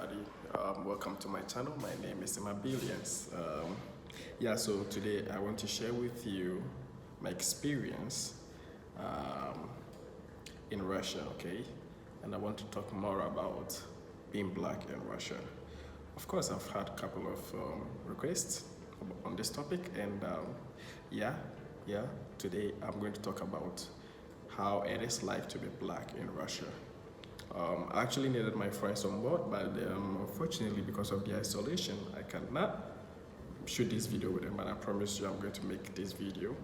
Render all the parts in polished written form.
everybody. Welcome to my channel. My name is Billions. So today I want to share with you my experience in Russia, okay? And I want to talk more about being black in Russia. Of course, I've had a couple of requests on this topic, and today I'm going to talk about how it is like to be black in Russia. I actually needed my friends on board, but unfortunately, because of the isolation, I cannot shoot this video with them. But I promise you, I'm going to make this video.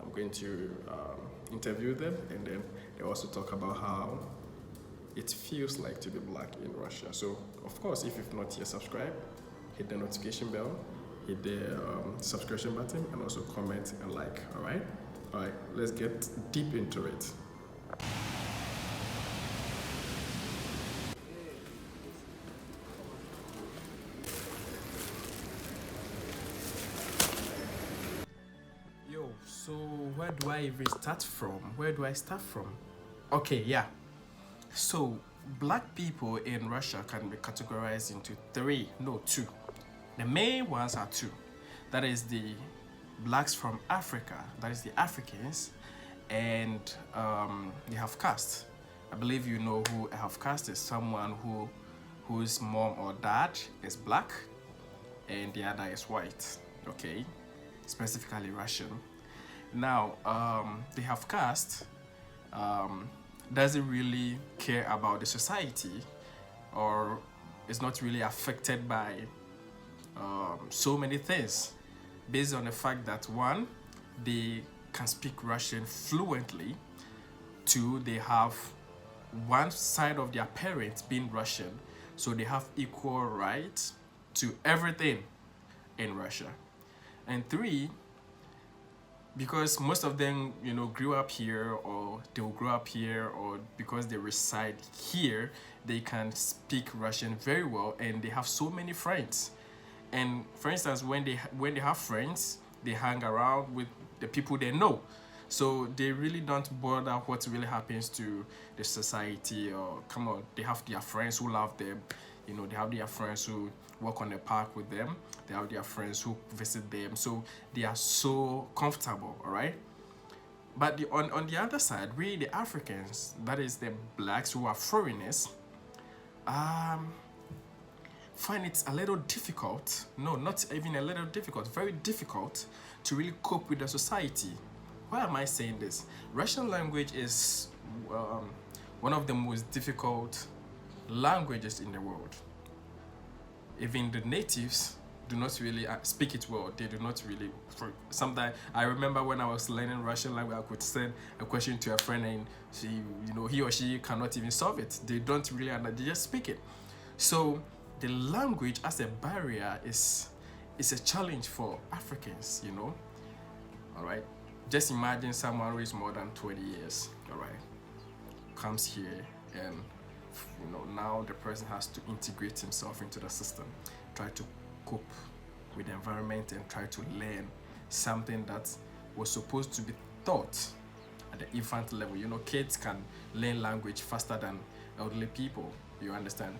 I'm going to interview them, and then they also talk about how it feels like to be black in Russia. So, of course, if you've not yet subscribed, hit the notification bell, hit the subscription button, and also comment and like. All right, let's get deep into it. So where do I even start from? Where do I start from? Okay, yeah. So black people in Russia can be categorized into two. The main ones are two. That is the blacks from Africa, that is the Africans, and the half caste. I believe you know who a half caste is. Someone whose mom or dad is black and the other is white. Okay, specifically Russian. Now, the half caste doesn't really care about the society, or is not really affected by so many things, based on the fact that one, they can speak Russian fluently, two, they have one side of their parents being Russian, so they have equal rights to everything in Russia, and three, because most of them, grew up here, or they will grow up here, or because they reside here, they can speak Russian very well, and they have so many friends. And for instance, when they have friends, they hang around with the people they know, so they really don't bother what really happens to the society. Or come on, they have their friends who love them. They have their friends who walk on the park with them. They have their friends who visit them. So they are so comfortable, all right? But on the other side, we, the Africans, that is the blacks who are foreigners, find it a little difficult. No, not even a little difficult, very difficult to really cope with the society. Why am I saying this? Russian language is one of the most difficult languages in the world. Even the natives do not really speak it well. They do not really. Sometimes I remember when I was learning Russian language, I could send a question to a friend, and he or she cannot even solve it. They don't really understand. They just speak it. So the language as a barrier is a challenge for Africans. All right. Just imagine someone who is more than 20 years. All right, comes here, and now the person has to integrate himself into the system, try to cope with the environment, and try to learn something that was supposed to be taught at the infant level. Kids can learn language faster than elderly people. You understand?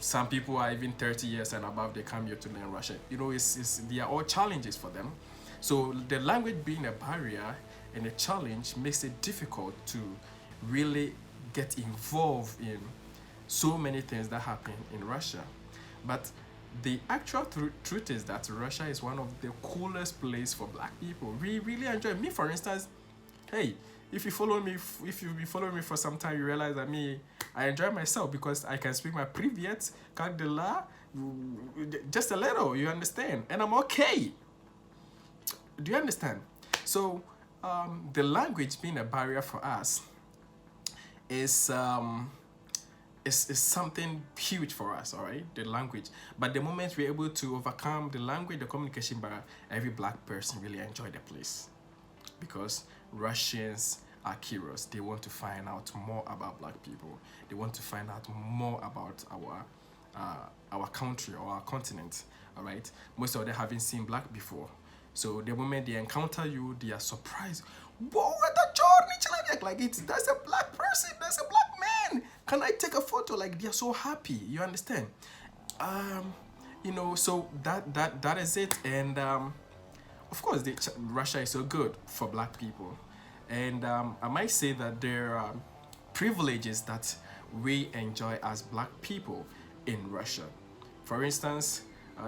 Some people are even 30 years and above, they come here to learn Russian. They are all challenges for them. So the language being a barrier and a challenge makes it difficult to really get involved in so many things that happen in Russia. But the actual truth is that Russia is one of the coolest places for black people. We really enjoy it. Me, for instance, hey, if you've been following me for some time, you realize that I enjoy myself because I can speak my Privyet, Как дела, just a little, you understand? And I'm okay. Do you understand? So the language being a barrier for us is something huge for us, all right? The language. But the moment we're able to overcome the language, the communication barrier, every black person really enjoy the place, because Russians are curious. They want to find out more about black people. They want to find out more about our country or our continent, all right? Most of them haven't seen black before. So the moment they encounter you, they are surprised. Whoa, that's a black person, that's a black man. Can I take a photo? Like, they're so happy, you understand? um, so that is it. And of course, Russia is so good for black people, and I might say that there are privileges that we enjoy as black people in Russia. For instance,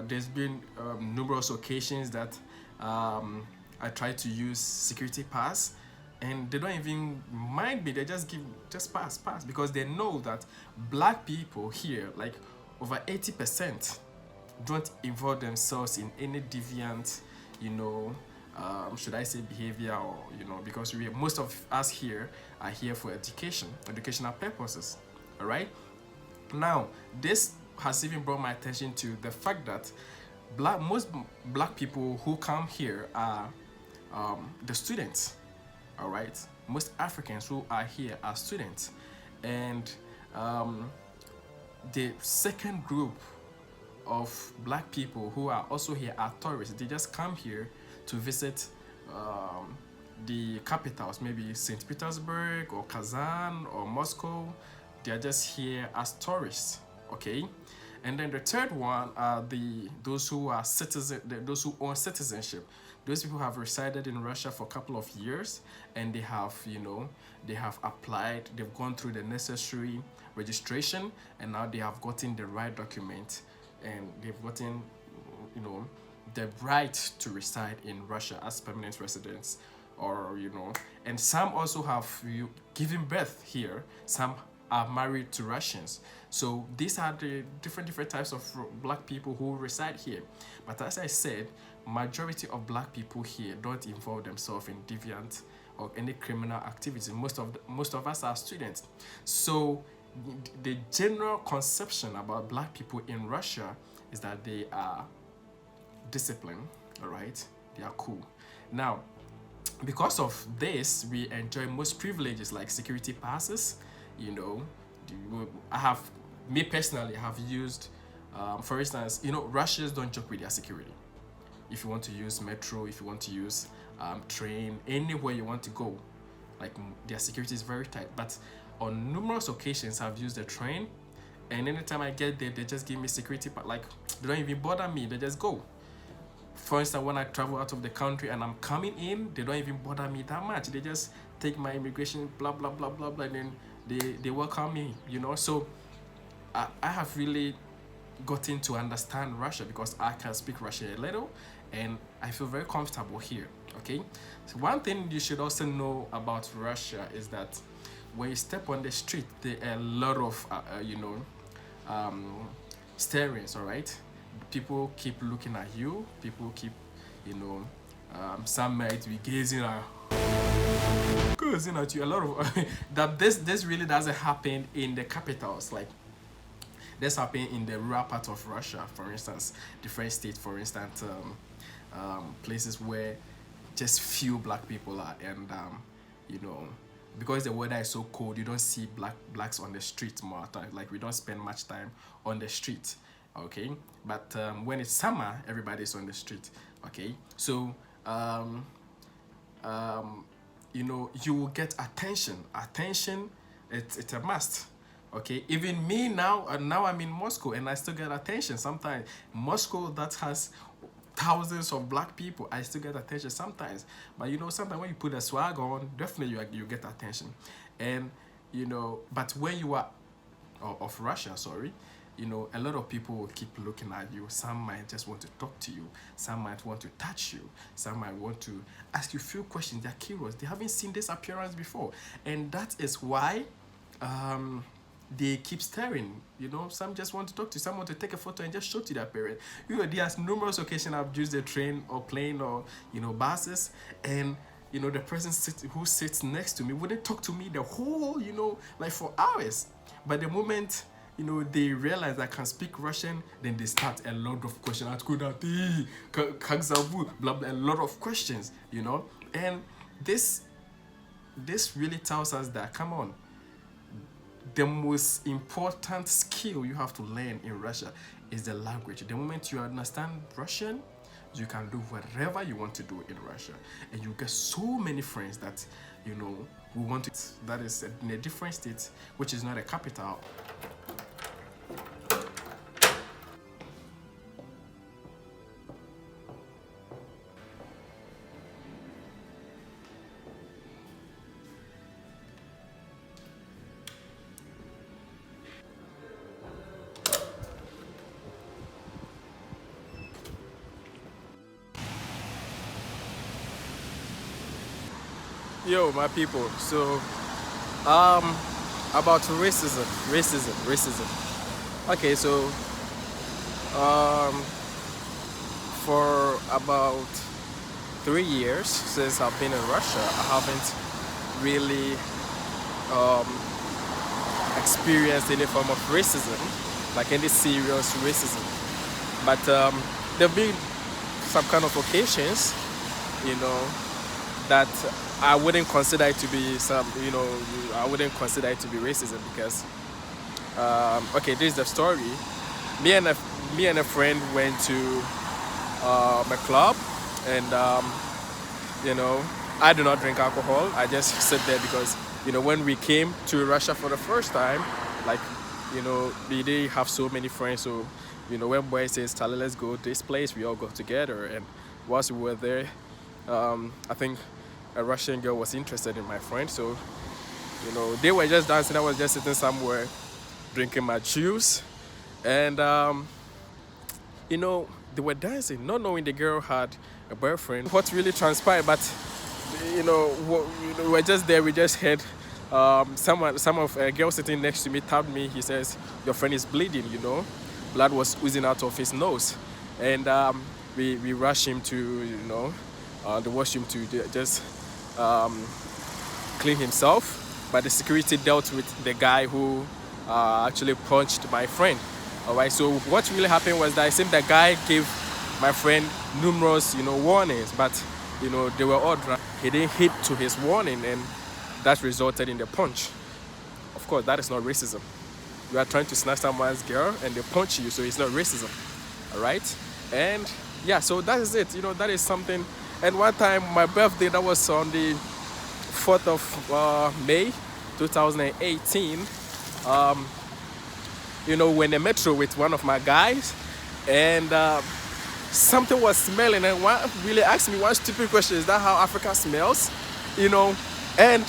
there's been numerous occasions that I try to use security pass, and they don't even mind me. They just pass because they know that black people here, like over 80%, don't involve themselves in any deviant, you know, should I say behavior, or because most of us here are here for educational purposes. All right. Now, this has even brought my attention to the fact that most black people who come here are the students. All right, most Africans who are here are students, and the second group of black people who are also here are tourists. They just come here to visit the capitals, maybe St. Petersburg or Kazan or Moscow. They are just here as tourists, okay? And then the third one are those who are those who own citizenship. Those people have resided in Russia for a couple of years, and they have, they have applied, they've gone through the necessary registration, and now they have gotten the right document, and they've gotten, the right to reside in Russia as permanent residents, or and some also have given birth here. Some are married to Russians. So these are the different types of black people who reside here. But as I said, majority of black people here don't involve themselves in deviant or any criminal activities. Most of us are students. So the general conception about black people in Russia is that they are disciplined, all right? They are cool. Now, because of this, we enjoy most privileges like security passes. Me personally have used, for instance, Russians don't joke with their security. If you want to use metro, if you want to use train, anywhere you want to go, like their security is very tight. But on numerous occasions, I've used the train, and anytime I get there, they just give me security, but like they don't even bother me. They just go. For instance, when I travel out of the country and I'm coming in, they don't even bother me that much. They just take my immigration, blah blah blah blah blah, and then they welcome me. So I have really gotten to understand Russia because I can speak Russian a little, and I feel very comfortable here. Okay, so one thing you should also know about Russia is that when you step on the street, there are a lot of starings. All right, people keep looking at you. People keep, some might be gazing at you. A lot of that. This really doesn't happen in the capitals. Like this happen in the rural part of Russia, for instance, different states, for instance, places where just few black people are, and because the weather is so cold, you don't see blacks on the street more time. Like we don't spend much time on the street, okay? But when it's summer, everybody's on the street, okay? So you will get attention. It's a must. Okay, even me now I'm in Moscow and I still get attention sometimes. Moscow that has thousands of black people, I still get attention sometimes. But sometimes when you put a swag on, definitely you get attention. And but when you are of Russia, sorry, a lot of people will keep looking at you. Some might just want to talk to you. Some might want to touch you. Some might want to ask you a few questions. They're curious. They haven't seen this appearance before. And that is why they keep staring. Some just want to talk to you. Some want to take a photo and just show to their parent. There's numerous occasions I've used the train or plane or buses, and the person who sits next to me wouldn't talk to me the whole like for hours. But the moment they realize I can speak Russian, then they start a lot of questions. Blah blah, a lot of questions. And this really tells us that, come on, the most important skill you have to learn in Russia is the language. The moment you understand Russian, you can do whatever you want to do in Russia, and you get so many friends that who want to, that is in a different state, which is not a capital. Yo, my people. So, um, about racism. Okay, so um, for about 3 years since I've been in Russia, I haven't really um, experienced any form of racism, like any serious racism. But there've been some kind of occasions, you know, that I wouldn't consider it to be I wouldn't consider it to be racism because, okay, this is the story. Me and a me and a friend went to a club, and you know, I do not drink alcohol. I just sit there because, when we came to Russia for the first time, like, we didn't have so many friends. So, when boy says, Tali, let's go to this place, we all go together. And whilst we were there, I think a Russian girl was interested in my friend. So, they were just dancing. I was just sitting somewhere drinking my juice. And, they were dancing, not knowing the girl had a boyfriend. What really transpired, but we were just there. We just heard some of a girl sitting next to me tapped me. He says, "Your friend is bleeding." Blood was oozing out of his nose, and we rushed him to the washroom to just clean himself. But the security dealt with the guy who actually punched my friend. All right. So what really happened was that it seemed the guy gave my friend numerous warnings, but they were all drunk. He didn't hit to his warning, and that resulted in the punch. Of course, that is not racism. You are trying to snatch someone's girl and they punch you, so it's not racism. All right. And yeah, so that is it. That is something. And one time, my birthday, that was on the 4th of May 2018, when the metro with one of my guys, and something was smelling, and one really asked me one stupid question: is that how Africa smells? And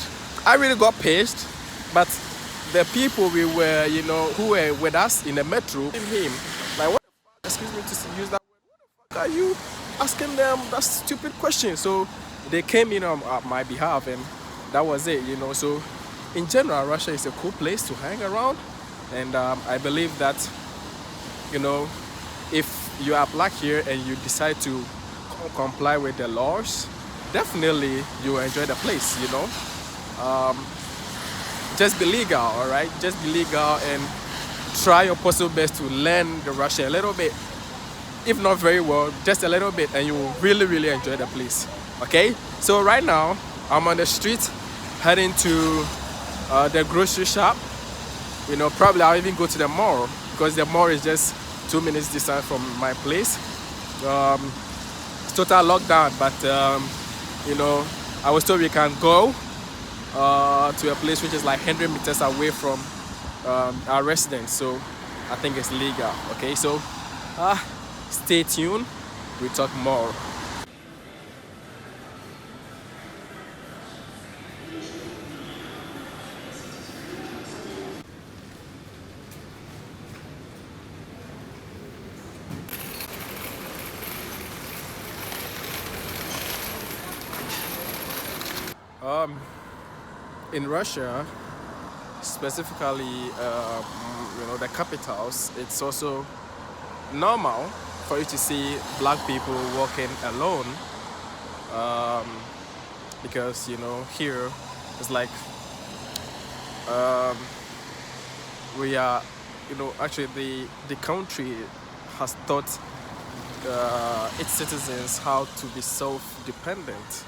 I really got pissed. But the people we were, who were with us in the metro, him, like, what the fuck, excuse me to use that word, what the fuck are you asking them that stupid question? So they came in on my behalf, and that was it. So in general, Russia is a cool place to hang around, and I believe that, if you are black here and you decide to comply with the laws, definitely you will enjoy the place. Just be legal, all right? Just be legal and try your possible best to learn the Russian a little bit, if not very well, just a little bit, and you will really, really enjoy the place. Okay? So right now, I'm on the street heading to the grocery shop. Probably I'll even go to the mall, because the mall is just 2 minutes distance from my place. It's total lockdown, but I was told we can go to a place which is like 100 meters away from our residence. So I think it's legal. Okay, so stay tuned. We'll talk more. In Russia, specifically, the capitals, it's also normal for you to see black people walking alone, because here it's like we are, actually the country has taught its citizens how to be self-dependent.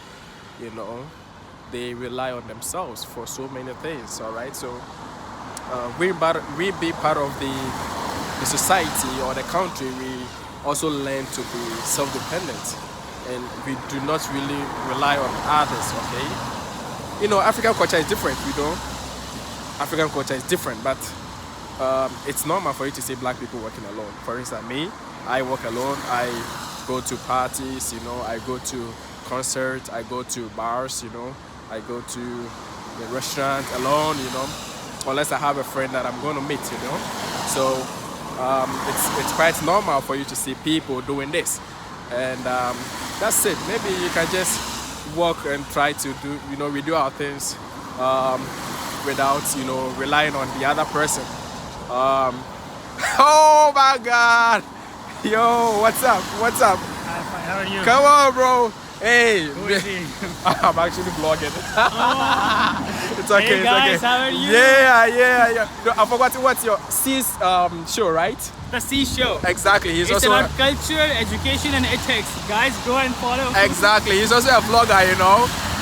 They rely on themselves for so many things. All right, so we be part of the society or the country. We also learn to be self-dependent, and we do not really rely on others. Okay, African culture is different. African culture is different, but it's normal for you to see black people working alone. For instance, me, I work alone. I go to parties. I go to concerts. I go to bars. I go to the restaurant alone, unless I have a friend that I'm going to meet, So it's quite normal for you to see people doing this. And that's it. Maybe you can just work and try to do, we do our things without, relying on the other person. Oh my God! Yo, what's up? What's up? I'm fine. How are you? Come on, bro. Hey, Who is he? I'm actually vlogging. Oh. It's okay. Hey guys, it's okay. how are you? Yeah. No, I forgot what's your C's show, right? The C Show. Exactly. He's It's also about culture, education, and ethics. Guys, go and follow. exactly. He's also a vlogger,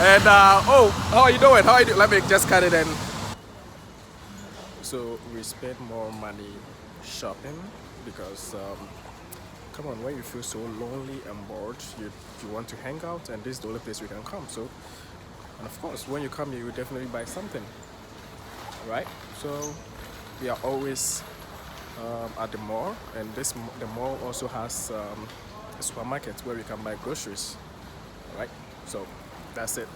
And oh, how are you doing? How are you doing? Let me just cut it in. So we spend more money shopping because come on, when you feel so lonely and bored, you want to hang out, and this is the only place we can come. So, and of course, when you come here, you definitely buy something, right? So we are always at the mall, and the mall also has a supermarket where we can buy groceries, right? So that's it.